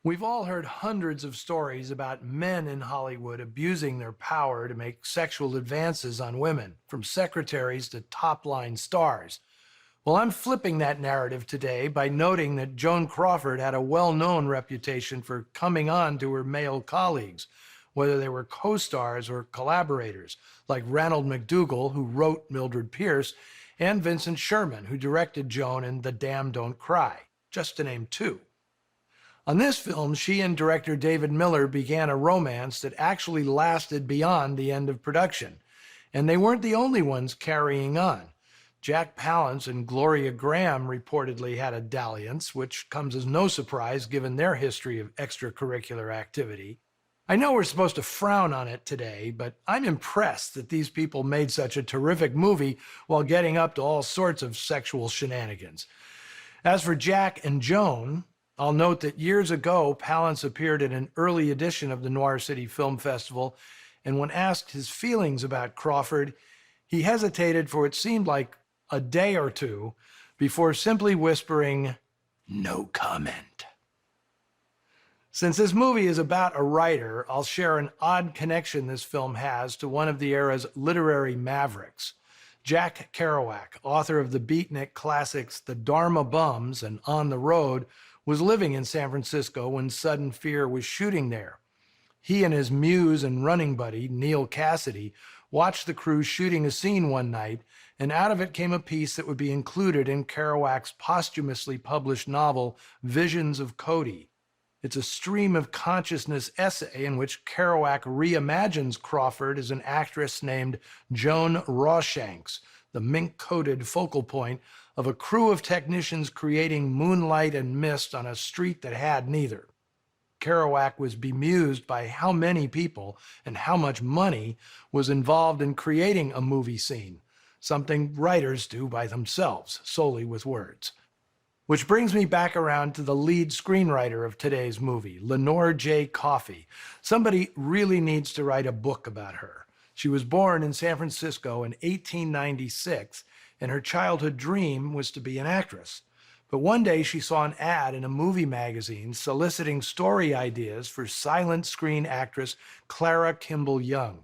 We've all heard hundreds of stories about men in Hollywood abusing their power to make sexual advances on women, from secretaries to top-line stars. Well, I'm flipping that narrative today by noting that Joan Crawford had a well-known reputation for coming on to her male colleagues, whether they were co-stars or collaborators, like Ranald McDougall, who wrote Mildred Pierce, and Vincent Sherman, who directed Joan in The Damned Don't Cry, just to name two. On this film, she and director David Miller began a romance that actually lasted beyond the end of production. And they weren't the only ones carrying on. Jack Palance and Gloria Graham reportedly had a dalliance, which comes as no surprise given their history of extracurricular activity. I know we're supposed to frown on it today, but I'm impressed that these people made such a terrific movie while getting up to all sorts of sexual shenanigans. As for Jack and Joan, I'll note that years ago, Palance appeared in an early edition of the Noir City Film Festival, and when asked his feelings about Crawford, he hesitated for what seemed like a day or two before simply whispering, "No comment." Since this movie is about a writer, I'll share an odd connection this film has to one of the era's literary mavericks. Jack Kerouac, author of the beatnik classics The Dharma Bums and On the Road, was living in San Francisco when Sudden Fear was shooting there. He and his muse and running buddy, Neil Cassidy, watched the crew shooting a scene one night, and out of it came a piece that would be included in Kerouac's posthumously published novel, Visions of Cody. It's a stream of consciousness essay in which Kerouac reimagines Crawford as an actress named Joan Rawshanks, the mink-coated focal point of a crew of technicians creating moonlight and mist on a street that had neither. Kerouac was bemused by how many people and how much money was involved in creating a movie scene, something writers do by themselves, solely with words. Which brings me back around to the lead screenwriter of today's movie, Lenore J. Coffey. Somebody really needs to write a book about her. She was born in San Francisco in 1896, and her childhood dream was to be an actress. But one day she saw an ad in a movie magazine soliciting story ideas for silent screen actress Clara Kimball Young.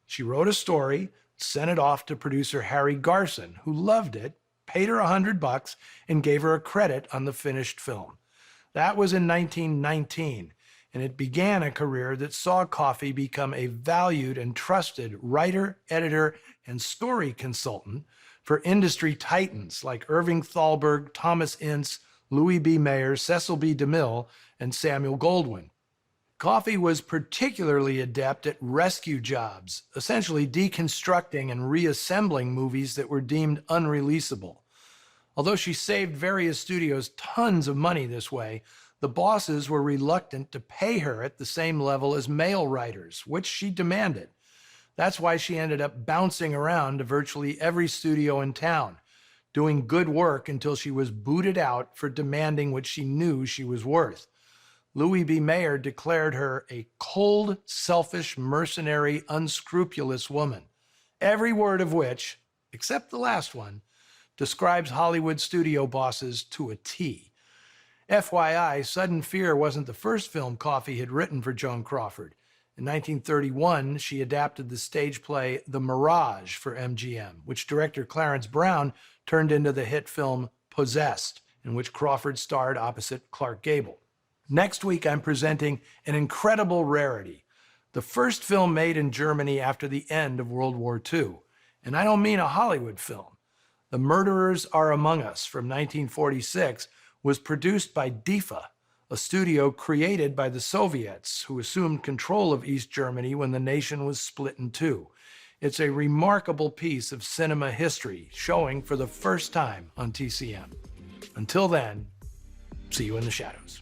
She wrote a story, sent it off to producer Harry Garson, who loved it, paid her $100, and gave her a credit on the finished film. That was in 1919, and it began a career that saw Coffey become a valued and trusted writer, editor, and story consultant for industry titans like Irving Thalberg, Thomas Ince, Louis B. Mayer, Cecil B. DeMille, and Samuel Goldwyn. Coffey was particularly adept at rescue jobs, essentially deconstructing and reassembling movies that were deemed unreleasable. Although she saved various studios tons of money this way, the bosses were reluctant to pay her at the same level as male writers, which she demanded. That's why she ended up bouncing around to virtually every studio in town, doing good work until she was booted out for demanding what she knew she was worth. Louis B. Mayer declared her a cold, selfish, mercenary, unscrupulous woman, every word of which, except the last one, describes Hollywood studio bosses to a T. FYI, Sudden Fear wasn't the first film Coffey had written for Joan Crawford. In 1931, she adapted the stage play The Mirage for MGM, which director Clarence Brown turned into the hit film Possessed, in which Crawford starred opposite Clark Gable. Next week, I'm presenting an incredible rarity, the first film made in Germany after the end of World War II. And I don't mean a Hollywood film. The Murderers Are Among Us from 1946 was produced by DIFA, a studio created by the Soviets who assumed control of East Germany when the nation was split in two. It's a remarkable piece of cinema history showing for the first time on TCM. Until then, see you in the shadows.